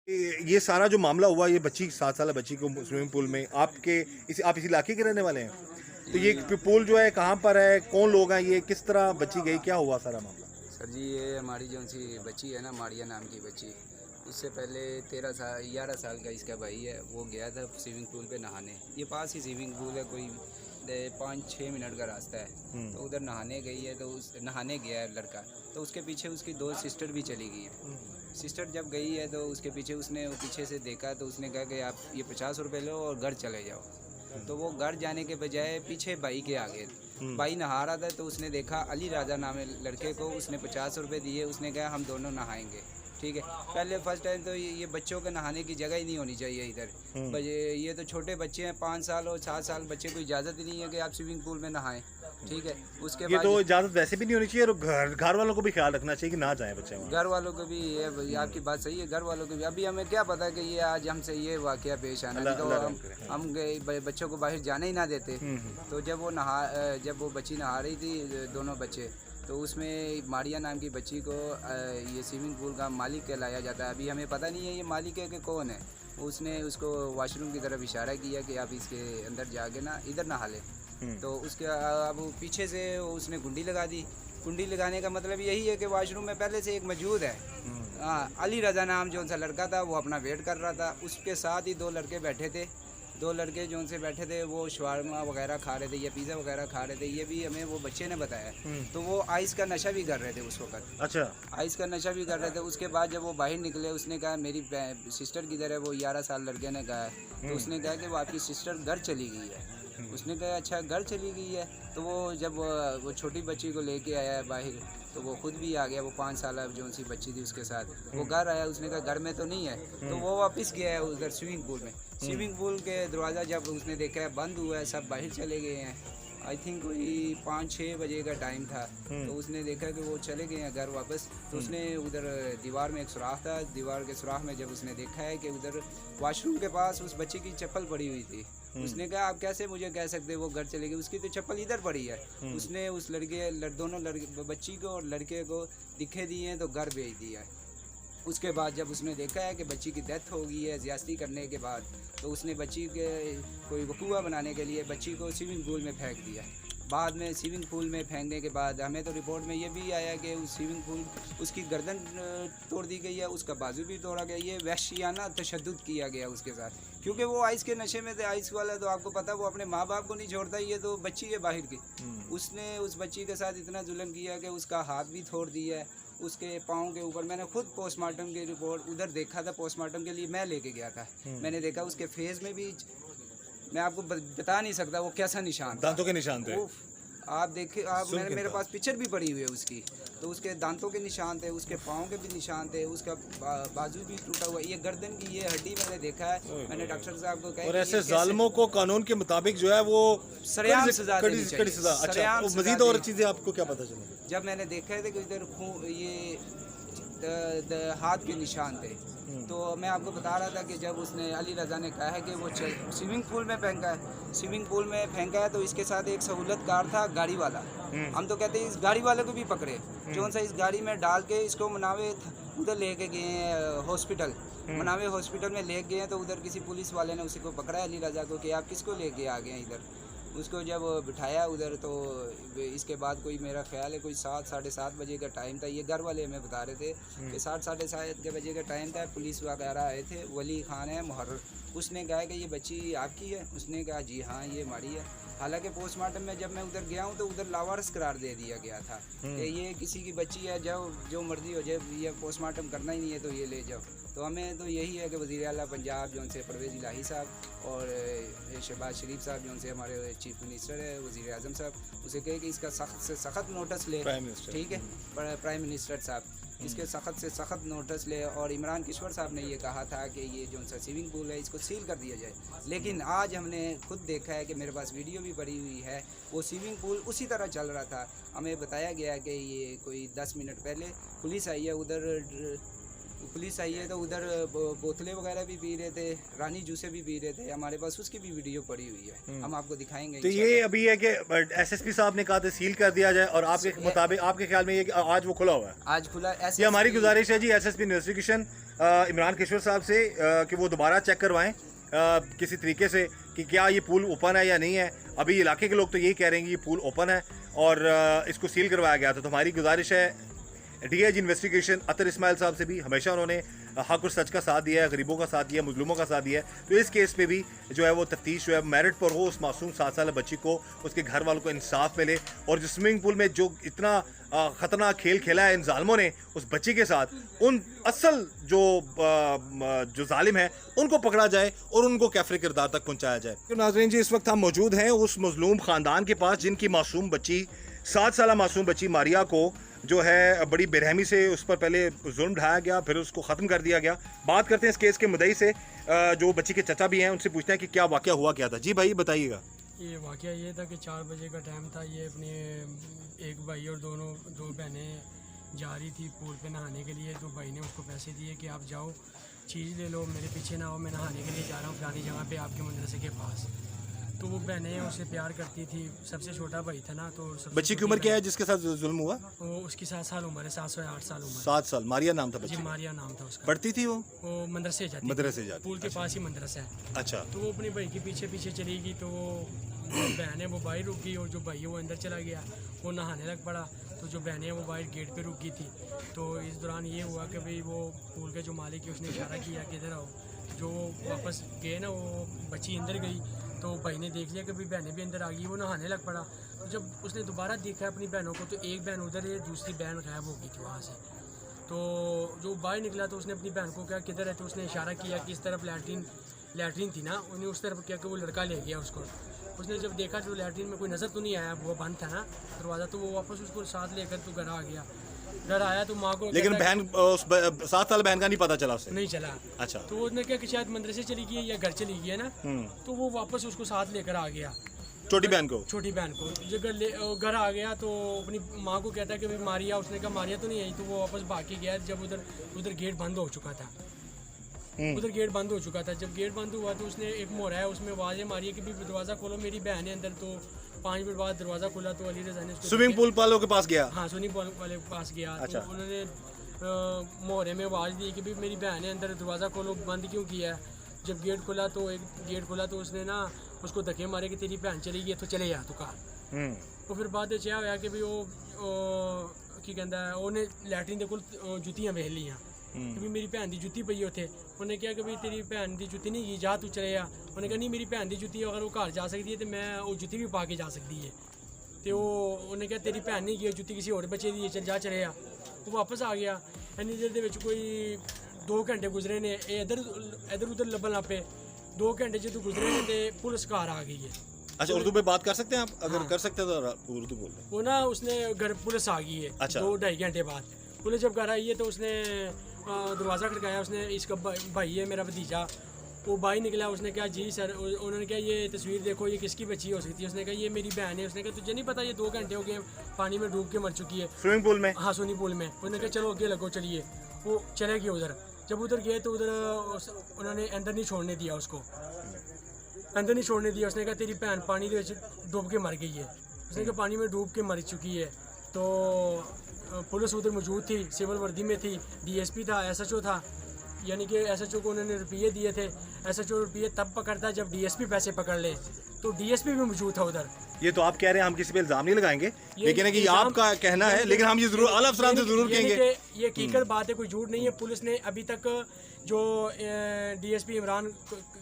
ये सारा जो मामला हुआ, ये बच्ची 7 साल बच्ची को स्विमिंग पूल में आप इस इलाके के रहने वाले हैं? तो ये पूल जो है कहाँ पर है? कौन लोग हैं ये? किस तरह बच्ची गई? क्या हुआ सारा मामला? सर जी, ये हमारी जो सी बच्ची है ना, मारिया नाम की बच्ची, उससे पहले 11 साल का इसका भाई है, वो गया था स्विमिंग पूल पे नहाने। ये पास ही स्विमिंग पूल है, कोई 5-6 मिनट का रास्ता है। तो उधर नहाने गई है, तो उस नहाने गया है लड़का, तो उसके पीछे उसकी 2 सिस्टर भी चली गई हैं। सिस्टर जब गई है तो उसके पीछे उसने पीछे से देखा, तो उसने कहा कि आप ये 50 रुपये लो और घर चले जाओ। तो वो घर जाने के बजाय पीछे भाई के आगे, भाई नहा रहा था, तो उसने देखा अली राजा नाम है लड़के को, उसने 50 रुपये दिए। उसने कहा हम दोनों नहाएंगे, ठीक है। पहले फर्स्ट टाइम तो ये बच्चों के नहाने की जगह ही नहीं होनी चाहिए इधर। ये तो छोटे बच्चे हैं, 5 साल और 7 साल बच्चे को इजाज़त ही नहीं है कि आप स्विमिंग पूल में नहाएं, ठीक है। उसके ये बाद तो इजाज़त वैसे भी नहीं होनी चाहिए, और घर वालों को भी ख्याल रखना चाहिए कि ना जाए बच्चे वहाँ। घर वालों को भी ये आपकी बात सही है, घर वालों को भी। अभी हमें क्या पता कि ये आज हमसे ये वाकया पेश आना, नहीं तो हम बच्चों को बाहर जाने ही ना देते। तो जब वो बच्ची नहा रही थी, दोनों बच्चे, तो उसमें मारिया नाम की बच्ची को ये स्विमिंग पूल का मालिक कहलाया जाता है। अभी हमें पता नहीं है ये मालिक है कि कौन है। उसने उसको वॉशरूम की तरफ इशारा किया कि आप इसके अंदर जाके ना इधर नहा लें। तो उसके अब पीछे से उसने कुंडी लगा दी। कुंडी लगाने का मतलब यही है कि वॉशरूम में पहले से एक मौजूद है। हाँ, अली रज़ा नाम जो सा लड़का था, वो अपना वेट कर रहा था। उसके साथ ही 2 लड़के बैठे थे। 2 लड़के जो उनसे बैठे थे, वो शवारमा वगैरह खा रहे थे या पिज़्ज़ा वगैरह खा रहे थे। ये भी हमें वो बच्चे ने बताया। तो वो आइस का नशा भी कर रहे थे उस वक्त। अच्छा। आइस का नशा भी कर रहे थे। उसके बाद जब वो बाहर निकले, उसने कहा मेरी सिस्टर किधर है? वो 11 साल लड़के ने कहा। तो उसने कहा कि वो आपकी सिस्टर घर चली गई है। उसने कहा अच्छा घर चली गई है। तो वो जब वो छोटी बच्ची को लेके आया है बाहर, तो वो खुद भी आ गया। वो 5 साल जो सी बच्ची थी उसके साथ वो घर आया। उसने कहा घर में तो नहीं है। तो वो वापस गया है उधर स्विमिंग पूल में। स्विमिंग पूल के दरवाज़ा जब उसने देखा है बंद हुआ है, सब बाहर चले गए हैं। आई थिंक कोई 5-6 बजे का टाइम था। तो उसने देखा कि वो चले गए हैं घर वापस। तो उसने उधर दीवार में एक सुराख था, दीवार के सुराख में जब उसने देखा है कि उधर वॉशरूम के पास उस बच्ची की चप्पल पड़ी हुई थी। उसने कहा आप कैसे मुझे कह सकते वो घर चले गए, उसकी तो चप्पल इधर पड़ी है। उसने उस दोनों लड़के, बच्ची को और लड़के को दिखे दिए तो घर भेज दिया है। उसके बाद जब उसने देखा है कि बच्ची की डेथ हो गई है ज़्यादती करने के बाद, तो उसने बच्ची के कोई वकूआ बनाने के लिए बच्ची को स्विमिंग पूल में फेंक दिया। बाद में स्विमिंग पूल में फेंकने के बाद हमें तो रिपोर्ट में ये भी आया कि उस स्विमिंग पूल उसकी गर्दन तोड़ दी गई है, उसका बाजू भी तोड़ा गया। ये वहशियाना तशद्दुद किया गया उसके साथ, क्योंकि वो आइस के नशे में थे। आइस वाला तो आपको पता, वो अपने माँ बाप को नहीं छोड़ता। ये तो बच्ची है बाहर की। उसने उस बच्ची के साथ इतना जुल्म किया कि उसका हाथ भी तोड़ दिया है, उसके पाँव के ऊपर। मैंने खुद पोस्टमार्टम की रिपोर्ट उधर देखा था, पोस्टमार्टम के लिए मैं लेके गया था। मैंने देखा उसके फेस में भी, मैं आपको बता नहीं सकता वो कैसा निशान था। दांतों के निशान थे। आप देखिए, आप मेरे पास पिक्चर भी पड़ी हुई है उसकी। तो उसके दांतों के निशान थे, उसके पाँव के भी निशान थे, उसका बाजू भी टूटा हुआ। ये गर्दन की ये हड्डी मैंने देखा है। मैंने डॉक्टर साहब को कहा, और ऐसे जालिमों को कानून के मुताबिक जो है वो सरेआम सजा देनी चाहिए। कड़ी सजा। अच्छा, मजीद और चीज़ें आपको क्या पता चला? जब मैंने देखा था कि इधर खून, ये हाथ के निशान थे। तो मैं आपको बता रहा था कि जब उसने अली रज़ा ने कहा है कि वो स्विमिंग पूल में फेंका है, स्विमिंग पूल में फेंका है, तो इसके साथ एक सहूलतकार था गाड़ी वाला। हम तो कहते हैं इस गाड़ी वाले को भी पकड़े, जो सा इस गाड़ी में डाल के इसको मनावे उधर लेके गए हैं हॉस्पिटल। मनावे हॉस्पिटल में ले गए हैं, तो उधर किसी पुलिस वाले ने उसी को पकड़ा अली रज़ा को कि आप किसको लेके आ गए हैं इधर। उसको जब बिठाया उधर, तो इसके बाद कोई, मेरा ख्याल है कोई 7-7:30 बजे का टाइम था। ये घर वाले हमें बता रहे थे कि 7-7:30 बजे का टाइम था। पुलिस वगैरह आए थे। वली खान है मुहर्रर, उसने कहा कि ये बच्ची आपकी है? उसने कहा जी हाँ ये हमारी है। हालांकि पोस्टमार्टम में जब मैं उधर गया हूँ तो उधर लावारिस करार दे दिया गया था कि ये किसी की बच्ची है, जाओ जो मर्जी हो जाए, ये पोस्टमार्टम करना ही नहीं है तो ये ले जाओ। तो हमें तो यही है कि वज़ीर आला पंजाब जो उनसे परवेज़ इलाही साहब और शहबाज शरीफ साहब जो उनसे हमारे चीफ मिनिस्टर है, वज़ीर आज़म साहब, उसे कहे कि इसका सख्त से सख्त नोटिस ले। ठीक है, प्राइम मिनिस्टर साहब इसके सख्त से सख्त नोटिस ले। और इमरान किश्वर साहब ने ये कहा था कि ये जो सा स्विमिंग पूल है इसको सील कर दिया जाए। लेकिन आज हमने खुद देखा है कि मेरे पास वीडियो भी पड़ी हुई है, वो स्विमिंग पूल उसी तरह चल रहा था। हमें बताया गया कि ये कोई 10 मिनट पहले पुलिस आई है उधर पुलिस आई है तो उधर बोतलें वगैरह भी पी रहे थे, रानी जूसे भी पी रहे थे, हमारे पास उसकी भी वीडियो पड़ी हुई है, हम आपको दिखाएंगे। तो ये अभी है कि एसएसपी साहब ने कहा था सील कर दिया जाए, और आपके मुताबिक आपके ख्याल में ये कि आज वो खुला हुआ है? आज खुला। ये हमारी गुजारिश है जी एसएसपी इन्वेस्टिगेशन इमरान किशोर साहब से कि वो दोबारा चेक करवाएं किसी तरीके से कि क्या ये पूल ओपन है या नहीं है। अभी इलाके के लोग तो यही कह रहे हैं कि ये पूल ओपन है और इसको सील करवाया गया था। तो हमारी गुजारिश है डीआईजी इन्वेस्टिगेशन अतर इस्माइल साहब से भी, हमेशा उन्होंने हक और सच का साथ दिया है, गरीबों का साथ दिया, मजलूमों का साथ दिया है। तो इस केस पे भी जो है वो तफ्तीश जो है मेरिट पर हो, उस मासूम 7 साल बच्ची को, उसके घर वालों को इंसाफ मिले। और जो स्विमिंग पूल में जो इतना ख़तरनाक खेल खेला है इन जालिमों ने उस बच्ची के साथ, उन असल जो जालिम है उनको पकड़ा जाए और उनको कैफरे किरदार तक पहुँचाया जाए। तो नाज़रीन जी, इस वक्त हम मौजूद हैं उस मजलूम ख़ानदान के पास जिनकी मासूम बच्ची 7 साल मासूम बच्ची मारिया को जो है बड़ी बेरहमी से उस पर पहले जुल्म ढाया गया, फिर उसको ख़त्म कर दिया गया। बात करते हैं इस केस के मुद्दई से, जो बच्ची के चचा भी हैं, उनसे पूछते हैं कि क्या वाक़या हुआ क्या था। जी भाई बताइएगा। ये वाक़या ये था कि 4 बजे का टाइम था। ये अपने एक भाई और दो बहनें जा रही थी पूल पे नहाने के लिए। तो भाई ने उसको पैसे दिए कि आप जाओ चीज़ ले लो, मेरे पीछे ना हो, मैं नहाने के लिए जा रहा हूँ फलानी जगह पे आपके मदरसे के पास। तो वो बहनें उससे प्यार करती थी, सबसे छोटा भाई था ना। तो बच्ची की उम्र क्या है जिसके साथ जुल्म हुआ? वो उसकी 7 साल उम्र है, 7 से 8 साल उम्र। 7 साल। मारिया नाम था बच्ची? जी मारिया नाम था उसका। पढ़ती थी वो मदरसे जाती, मदरसे जाती, पूल के पास ही मदरसा है। अच्छा। तो वो अपने भाई के पीछे पीछे चली गई। तो वो बहन है वो बाहर रुक गई और जो भाई है वो अंदर चला गया, वो नहाने लग पड़ा। तो जो बहनें हैं वो बाहर गेट पे रुक गई थी। तो इस दौरान ये हुआ कि भाई वो पूल के जो मालिक है उसने इशारा किया कि इधर आओ। जो वापस गए ना, वो बच्ची अंदर गई तो भाई ने देख लिया कि भाई बहनें भी अंदर आ गई, वो नहाने लग पड़ा। तो जब उसने दोबारा देखा अपनी बहनों को तो एक बहन उधर है, दूसरी बहन गायब हो गई थी वहाँ से। तो जो बाहर निकला तो उसने अपनी बहन को क्या किधर है, तो उसने इशारा किया कि इस तरफ लैट्रीन थी ना, उन्हें उस तरफ किया कि वो लड़का ले गया उसको। उसने जब देखा जो लैट्रीन में कोई नज़र तो नहीं आया, वो बंद था ना दरवाज़ा, तो वो वापस उसको साथ लेकर तो घर आ गया। घर आया तो माँ को, लेकिन बहन उस 7 साल बहन का नहीं पता चला उसे? नहीं चला। अच्छा। तो उसने क्या कि शायद मदरसे चली गई है या घर चली गई है ना, तो वो वापस उसको साथ लेकर आ गया, छोटी बहन को। जब घर आ गया तो अपनी माँ को कहता है कि भाई मारिया, उसने कहा मारिया तो नहीं आई। तो वो वापस भाग के गया जब उधर गेट बंद हो चुका था। उधर गेट बंद हो चुका था। जब गेट बंद हुआ तो उसने एक मोहरा है उसमें आवाज़ें मारी कि भी दरवाज़ा खोलो, मेरी बहन है अंदर। तो 5 मिनट बाद दरवाज़ा खोला तो अली रज़ा ने उसको स्विमिंग पूल वालों के पास गया? हाँ, स्विमिंग पूल वाले के पास गया। अच्छा। तो उन्होंने मोहरे में आवाज़ दी कि भी मेरी बहन है अंदर, दरवाज़ा खोलो, बंद क्यों किया है। जब गेट खुला तो उसने ना उसको धक्के मारे कि तेरी बहन चली गई तो चले जा तू घर। तो फिर बाद क्या होया कि भी वो की कहता है उन्हें लैटरिन दे कोल जुत्तियां वेख लियां कि भी मेरी भैन दी जुत्ती पई उत्थे। उन्हें कहा कि भी तेरी भैन दी जुत्ती नहीं गई, जा तू चले जा। उन्हें कहा नहीं, मेरी भैन दी जुत्ती अगर वो घर जा सकती है तो मैं वो जुत्ती भी पा के जा सकती है। तो उन्हें कहा तेरी भैन नहीं गई, जुत्ती किसी और बच्चे दी है, चल जा चले जा। वो वापस आ गया। इन्नी देर दे विच कोई 2 घंटे गुजरे ने, इधर उधर लब्भन लग पे। 2 घंटे जो गुजरे ने तो पुलिस कार आ गई है। अच्छा, उर्दू में बात कर सकते हैं आप? अगर कर सकते हैं तो उर्दू बोल रहे हैं। वो ना उसने घर पुलिस आ गई है। अच्छा। 2-2.5 घंटे बाद पुलिस जब घर आई है तो उसने दरवाज़ा खड़काया। उसने इसका भाई है मेरा भतीजा, वो भाई निकला। उसने कहा जी सर। उन्होंने कहा ये तस्वीर देखो, ये किसकी बच्ची हो सकती है। उसने कहा ये मेरी बहन है। उसने कहा तुझे नहीं पता ये 2 घंटे हो गए पानी में डूब के मर चुकी है स्विमिंग पूल में? हाँ, स्विमिंग पूल में। उन्होंने कहा चलो आगे लगो, चलिए। वो चले गए उधर। जब उधर गए तो उधर उन्होंने अंदर नहीं छोड़ने दिया उसको, अंदर नहीं छोड़ने दिया। उसने कहा तेरी बहन पानी के डूब के मर गई है। उसने कहा पानी में डूब के मर चुकी है। तो पुलिस उधर मौजूद थी, सिविल वर्दी में थी, डीएसपी था, एसएचओ था। यानी कि एसएचओ को उन्होंने रुपये दिए थे। एसएचओ रुपये तब पकड़ता जब डीएसपी पैसे पकड़ ले। तो डीएसपी भी मौजूद था उधर। ये तो आप कह रहे हैं हम किसी पे इल्जाम नहीं लगाएंगे, लेकिन है कि ये आपका कहना है, लेकिन हम ये जरूर आला अफसरान से जरूर कहेंगे। ये हकीकत बात है, कोई झूठ नहीं है। पुलिस ने अभी तक जो डीएसपी इमरान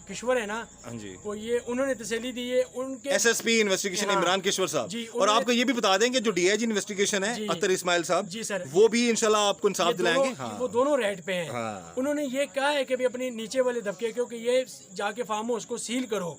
किशोर है ना, जी, वो ये उन्होंने तसल्ली दी है उनके एसएसपी इन्वेस्टिगेशन हाँ, इमरान किशोर साहब। जी, और आपको ये भी बता देंगे जो डीआईजी इन्वेस्टिगेशन है जी, अतर इस्माइल साहब जी सर, वो भी इंशाल्लाह आपको इंसाफ दिलाएंगे। हाँ। वो दोनों रेड पे हैं। हाँ। उन्होंने ये कहा है कि भी अपने नीचे वाले दबके क्योंकि ये जाके फार्म हाउस को सील करो,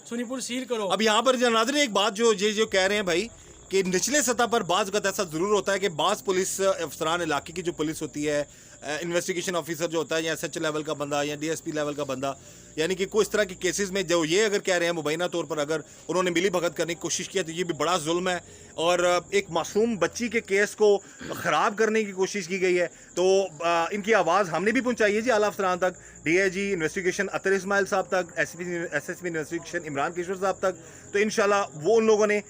सुनीपुर सील करो। अब यहाँ पर नाज़रीन एक बात जो कह रहे हैं भाई कि निचले सतह पर बाज़ वक़्त ऐसा ज़रूर होता है कि बाज़ पुलिस अफसरान इलाके की जो पुलिस होती है, इन्वेस्टिगेशन ऑफिसर जो होता है या SH लेवल का बंदा या DSP लेवल का बंदा, यानी कि कोई इस तरह के केसेस में जो ये अगर कह रहे हैं मुबैना तौर पर अगर उन्होंने मिली भगत करने की कोशिश की तो ये भी बड़ा जुल्म है और एक मासूम बच्ची के केस को ख़राब करने की कोशिश की गई है। तो इनकी आवाज़ हमने भी पहुंचाई है जी आला अफसरान तक, DIG इन्वेस्टिगेशन अतर इस्माइल साहब तक, SSP इन्वेस्टिगेशन इमरान केशवर साहब तक। तो इंशाल्लाह वो उन लोगों ने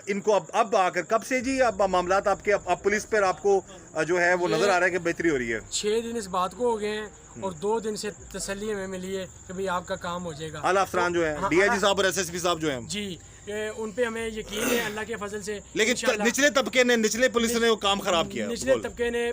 इनको अब आकर कब से जी अब मामला आपके अब पुलिस पर आपको जो है वो नज़र आ रहा है कि बेहतरी हो रही है? 6 दिन इस बात को हो गए हैं और 2 दिन से तसल्ली हमें मिली है कि भाई आपका काम हो जाएगा। आला अफसरान जो है DIG साहब और SSP साहब जो हैं जी, उन पे हमें यकीन है अल्लाह के फजल से। लेकिन निचले तबके ने, निचले पुलिस ने वो काम खराब किया। निचले तबके ने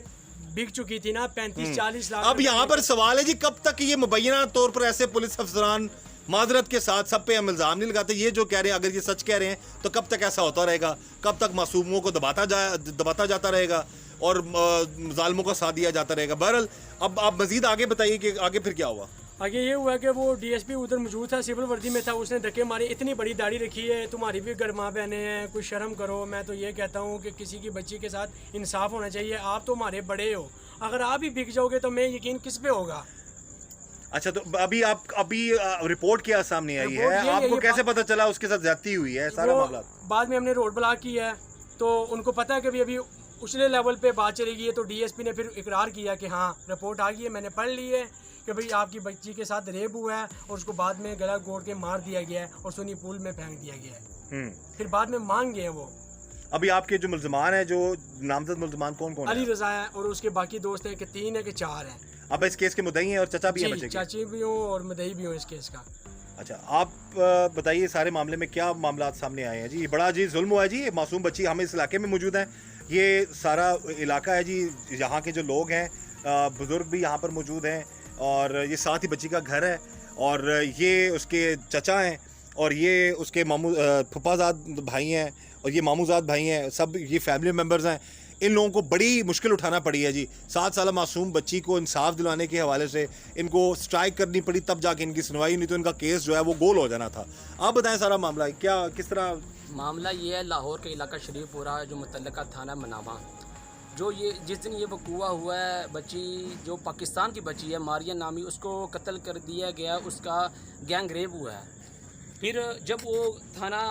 बिक चुकी थी ना 35-40 लाख। अब यहाँ पर सवाल है जी कब तक ये मुबैना तौर पर ऐसे पुलिस अफसरान माजरत के साथ सब पे हम इल्ज़ाम नहीं लगाते, ये जो कह रहे हैं अगर ये सच कह रहे हैं तो कब तक ऐसा होता रहेगा, कब तक मासूमों को दबाता जाता रहेगा और जालिमों का साथ दिया जाता रहेगा। बहरहाल अब आप मजीद आगे बताइए कि आगे फिर क्या हुआ? आगे ये हुआ कि वो DSP उधर मौजूद था, सिविल वर्दी में था, उसने धक्के मारे, इतनी बड़ी दाढ़ी रखी है, तुम्हारी भी घर माँ बहने हैं, कुछ शर्म करो। मैं तो ये कहता हूँ कि किसी की बच्ची के साथ इंसाफ होना चाहिए। आप तो हमारे बड़े हो, अगर आप ही बिक जाओगे तो मैं यकीन किस पे होगा? अच्छा, तो अभी रिपोर्ट क्या सामने आई है? आपको कैसे पता चला उसके साथ ज्यादती हुई है? सारा मामला बाद में हमने रोड ब्लॉक किया है तो उनको पता है कि अभी उछले लेवल पे बात चलेगी है। तो DSP ने फिर इकरार किया कि हाँ रिपोर्ट आ गई है, मैंने पढ़ ली है कि भाई आपकी बच्ची के साथ रेप हुआ है और उसको बाद में गला घोट के मार दिया गया है और स्विमिंग पूल में फेंक दिया गया है। फिर बाद में मांग गए वो। अभी आपके जो मुल्ज़मान है, जो नामजद मुल्ज़मान कौन कौन है? अली रजा है और उसके बाकी दोस्त हैं कि 3 है कि 4 हैं। अब इस केस के मुद्दई हैं और चचा भी है बच्चे के? चाची भी हूँ और मुद्दई भी हूँ इस केस का। अच्छा, आप बताइए सारे मामले में क्या मामला सामने आए हैं जी? बड़ा जी जुल्म हुआ है जी, मासूम बच्ची, हम इस इलाके में मौजूद हैं, ये सारा इलाका है जी, यहाँ के जो लोग हैं बुज़ुर्ग भी यहाँ पर मौजूद हैं और ये साथ ही बच्ची का घर है और ये उसके चचा हैं और ये उसके फुफाजाद भाई हैं और ये मामूजाद भाई हैं, सब ये फैमिली मेम्बर्स हैं। इन लोगों को बड़ी मुश्किल उठाना पड़ी है जी। 7 साल मासूम बच्ची को इंसाफ दिलाने के हवाले से इनको स्ट्राइक करनी पड़ी, तब जाके इनकी सुनवाई, नहीं तो इनका केस जो है वो गोल हो जाना था। आप बताएं सारा मामला क्या किस तरह? मामला ये है, लाहौर के इलाका शरीफपुरा जो मुतल्लका थाना मनावा, जो ये जिस दिन ये वकूआ हुआ है, बच्ची जो पाकिस्तान की बच्ची है मारिया नामी, उसको कत्ल कर दिया गया, उसका गैंग रेप हुआ है। फिर जब वो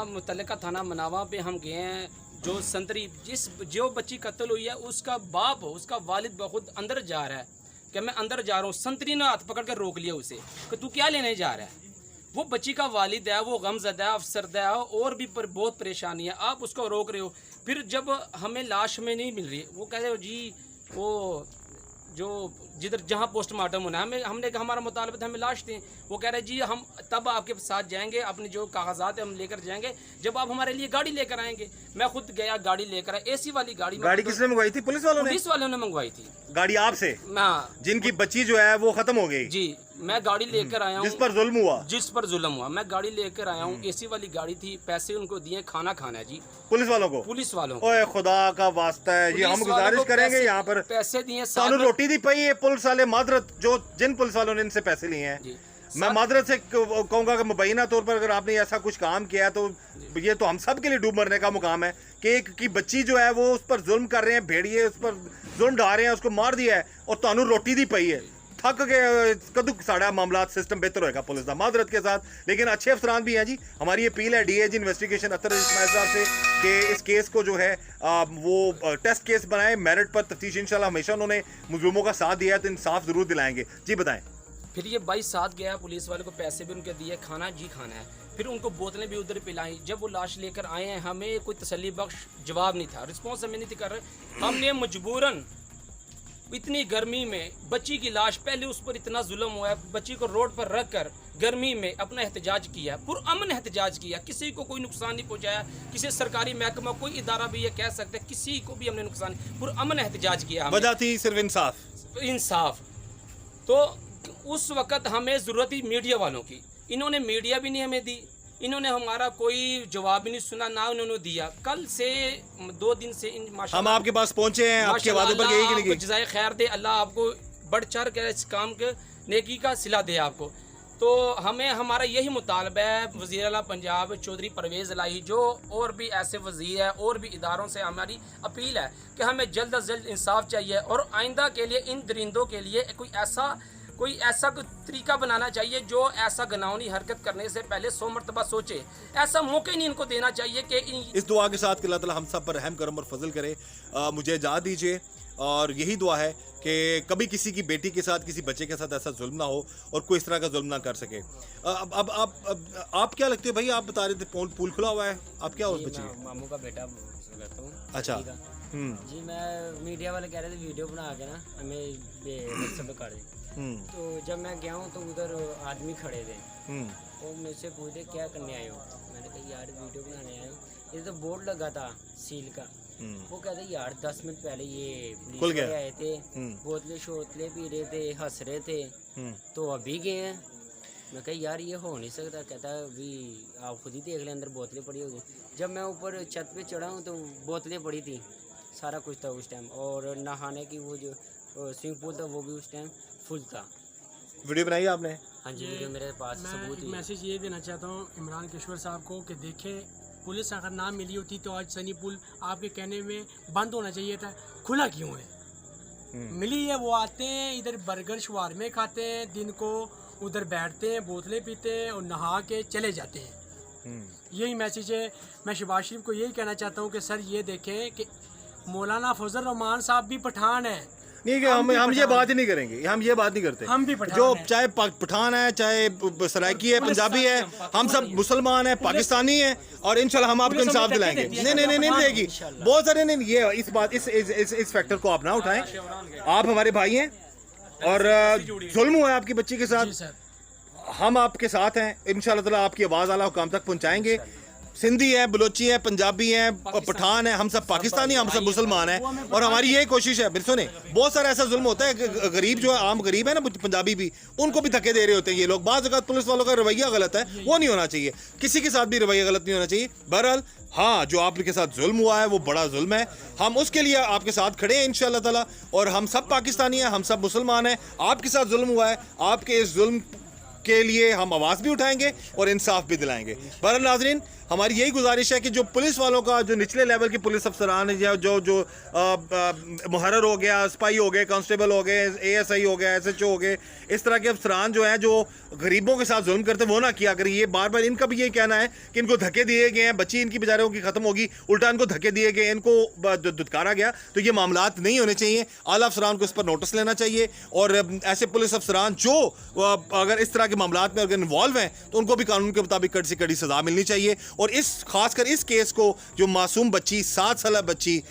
मुतल्लका थाना मनावा पे हम गए हैं, जो संतरी जो बच्ची कत्ल हुई है उसका बाप, उसका वालिद बखुद अंदर जा रहा है कि मैं अंदर जा रहा हूँ। संतरी ने हाथ पकड़ कर रोक लिया उसे कि तू क्या लेने जा रहा है। वो बच्ची का वालिद है, वो गमज़दा है, अफसरदा है और भी बहुत परेशानी है, आप उसको रोक रहे हो। फिर जब हमें लाश में नहीं मिल रही, वो कह रहे हो जी वो जो जिधर जहाँ पोस्टमार्टम होना है, हमने कहा हमारा मुतालबा था हमें लाश दें। वो कह रहे जी हम तब आपके साथ जाएंगे, अपने जो कागजात है हम लेकर जाएंगे जब आप हमारे लिए गाड़ी लेकर आएंगे। मैं खुद गया, गाड़ी लेकर आया, AC वाली गाड़ी। गाड़ी किसने मंगवाई थी? पुलिस वालों ने? पुलिस वालों ने मंगवाई थी गाड़ी आपसे? हाँ। जिनकी बच्ची जो है वो खत्म हो गई जी, मैं गाड़ी लेकर आया हूँ। जिस पर जुल्म हुआ? जिस पर जुल्म हुआ, मैं गाड़ी लेकर आया हूँ। AC वाली गाड़ी थी, पैसे उनको दिए, खाना खाना है जी। पुलिस वालों को? पुलिस वालों को। ओए खुदा का वास्ता है जी, हम गुजारिश करेंगे यहाँ पर पैसे दिए, सानू रोटी दी पई है। पुलिस वाले मादरत, जो जिन पुलिस वालों ने इनसे पैसे लिए हैं, मैं मादरत से कहूँगा कि मुबैना तौर पर अगर आपने ऐसा कुछ काम किया तो ये तो हम सब के लिए डूब मरने का मुकाम है कि एक की बच्ची जो है वो उस पर जुल्म कर रहे हैं, भेड़िए उस पर जुल्म ढा रहे हैं, उसको मार दिया है और तानू रोटी दी पई है। थक के कदू साड़ा मामला सिस्टम बेहतर होगा पुलिस का मादरत के साथ। लेकिन अच्छे अफसरान भी हैं जी। हमारी अपील है DIG इन्वेस्टिगेशन अतर इस्माइल साहब से कि इस केस को जो है वो टेस्ट केस बनाए, मेरिट पर तफ्तीश। इंशाल्लाह हमेशा उन्होंने मुजरिमों का साथ दिया है तो इंसाफ जरूर दिलाएंगे जी। बताएं। फिर ये भाई साथ गया, पुलिस वाले को पैसे भी उनके दिए, खाना जी खाना है। फिर उनको बोतलें भी उधर पिलाई। जब वो लाश लेकर आए हैं, हमें कोई तसल्ली बख्श जवाब नहीं था, रिस्पॉन्स हमें नहीं थी कर रहे। हमने मजबूरन इतनी गर्मी में बच्ची की लाश, पहले उस पर इतना जुल्म हुआ है, बच्ची को रोड पर रख कर गर्मी में अपना एहतजाज किया, पुरअमन एहतजाज किया, किसी को कोई नुकसान नहीं पहुंचाया, किसी सरकारी महकमा कोई इदारा भी ये कह सकते किसी को भी हमने नुकसान, पुरअमन एहतजाज किया। वजह थी सिर्फ इंसाफ। तो उस वक़्त हमें ज़रूरत थी मीडिया वालों की, इन्होंने मीडिया भी नहीं हमें दी, इन्होंने हमारा कोई जवाब नहीं सुना, ना उन्होंने दिया। कल से 2 दिन से हम आपके पास पहुंचे हैं, आपके वादे पर यही कि जज़ाए खैर दे, अल्लाह आपको बढ़ चढ़ कर इस काम के नेकी का सिला दे आपको। तो हमें हमारा यही मुतालबा है वज़ीर आला पंजाब चौधरी परवेज़ इलाही जो और भी ऐसे वज़ीर है और भी इदारों से हमारी अपील है कि हमें जल्द अज जल्द इंसाफ चाहिए और आइंदा के लिए इन दरिंदों के लिए कोई ऐसा तरीका बनाना चाहिए जो ऐसा घिनौनी हरकत करने से पहले 100 मरतबा सोचे। ऐसा मौका ही नहीं इनको देना चाहिए कि इस दुआ के साथ कि अल्लाह ताला हम सब पर रहम करम और फजल करे। मुझे इजाज़त दीजिए और यही दुआ है कि कभी किसी की बेटी के साथ किसी बच्चे के साथ ऐसा जुल्म ना हो और कोई इस तरह का जुल्म ना कर सके। अब आप क्या लगते हो भाई, आप बता रहे थे पूल खुला हुआ है, आप क्या उस बच्चे के? मामू का बेटा रहता हूँ। अच्छा। जी मैं मीडिया वाले कह रहे थे वीडियो बना के ना हमें व्हाट्सएप पे कर दें। तो जब मैं गया हूँ तो उधर आदमी खड़े थे, तो मुझसे पूछे क्या करने आए हो। मैंने कहा यार वीडियो बनाने आए हो। ये तो बोर्ड लगा था सील का, वो कहते यार 10 मिनट पहले ये पुलिस वाले आए थे, बोतलें शोतले पी रहे थे, हंस रहे थे, तो अभी गए हैं। मैं कहा यार ये हो नहीं सकता। कहता अभी आप खुद ही देख लें अंदर बोतलें पड़ी होगी। जब मैं ऊपर छत पे चढ़ा हूँ तो बोतलें पड़ी थी, सारा कुछ था उस टाइम, और नहाने की वो जो स्विमिंग पूल था वो भी उस टाइम फुल था। वीडियो बनाई आपने? हाँ जी वीडियो मेरे पास सबूत मैं है। मैसेज ये देना चाहता हूँ इमरान केशवर साहब को कि देखें पुलिस अगर ना मिली होती तो आज सनी पुल आपके कहने में बंद होना चाहिए था, खुला क्यों है? मिली है, वो आते हैं इधर बर्गर शवारमे खाते हैं, दिन को उधर बैठते हैं, बोतलें पीते हैं और नहा के चले जाते हैं। यही मैसेज है। मैं शहबाज शरीफ को यही कहना चाहता हूँ कि सर ये देखें कि मौलाना फजल रहमान साहब भी पठान है। नहीं कि हम ये बात ही नहीं करेंगे, हम ये बात नहीं करते। हम भी पठान जो हैं। चाहे पठान है, चाहे सराइकी है, पंजाबी है, हम सब मुसलमान हैं, पाकिस्तानी हैं और इंशाल्लाह हम आपको इंसाफ दिलाएंगे। नहीं देगी। बहुत सारे नहीं, ये इस फैक्टर को आप ना उठाएं। आप हमारे भाई हैं और जुल्म हुआ है आपकी बच्ची के साथ, जी सर। हम आपके साथ हैं। इंशाल्लाह ताला आपकी आवाज़ आला हुकाम तक पहुंचाएंगे। सिंधी है, बलोची है, पंजाबी है, पठान है, हम सब पाकिस्तानी, हम सब मुसलमान हैं और हमारी यही कोशिश है। फिर सुने, बहुत सारा ऐसा जुल्म होता है, गरीब जो है, आम गरीब है ना, पंजाबी भी, उनको भी धक्के दे रहे होते हैं ये लोग। बाज़ अगर पुलिस वालों का रवैया गलत है, वो नहीं होना चाहिए। किसी के साथ भी रवैया गलत नहीं होना चाहिए। बहरहाल हाँ, जो आपके साथ जुल्म हुआ है वो बड़ा जुल्म है, हम उसके लिए आपके साथ खड़े हैं इंशाल्लाह ताला। और हम सब पाकिस्तानी हैं, हम सब मुसलमान हैं। आपके साथ जुल्म हुआ है, आपके इस जुल्म के लिए हम आवाज़ भी उठाएंगे और इंसाफ भी दिलाएंगे। बहरहाल नाज़रीन, हमारी यही गुजारिश है कि जो पुलिस वालों का, जो निचले लेवल के पुलिस अफसरान है, या जो मुहर्रर हो गया, सिपाही हो गए, कांस्टेबल हो गए, ASI हो गया, SHO हो गए, इस तरह के अफसरान जो हैं जो गरीबों के साथ जुल्म करते हैं, वो ना किया करें। ये बार बार इनका भी यही कहना है कि इनको धक्के दिए गए हैं, बच्ची इनकी बेचारों की ख़त्म होगी, उल्टा इनको धक्के दिए गए, इनको दुत्कारा गया। तो ये मामलात नहीं होने चाहिए। आला अफसरान को इस पर नोटिस लेना चाहिए और ऐसे पुलिस अफसरान जो अगर इस तरह के मामलात में अगर इन्वॉल्व हैं तो उनको भी कानून के मुताबिक कड़ी से कड़ी सज़ा मिलनी चाहिए। और इस खासकर इस केस को, जो मासूम बच्ची 7 साल बच्ची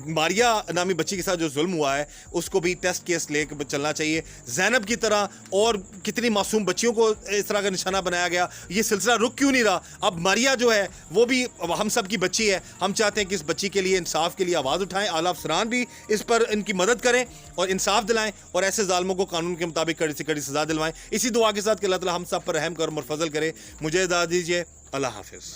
मारिया नामी बच्ची के साथ जो जुल्म हुआ है, उसको भी टेस्ट केस लेकर चलना चाहिए। जैनब की तरह और कितनी मासूम बच्चियों को इस तरह का निशाना बनाया गया, ये सिलसिला रुक क्यों नहीं रहा? अब मारिया जो है वो भी हम सब की बच्ची है। हम चाहते हैं कि इस बच्ची के लिए इंसाफ के लिए आवाज़ उठाएं, आला अफसरान भी इस पर इनकी मदद करें और इंसाफ दिलाएं और ऐसे जालिमों को कानून के मुताबिक कड़ी से कड़ी सज़ा दिलवाएं। इसी दुआ के साथ कि अल्लाह ताला हम सब पर रहम कर और फजल करे। मुझे इजाज़त दीजिए। अल्लाह हाफिज़।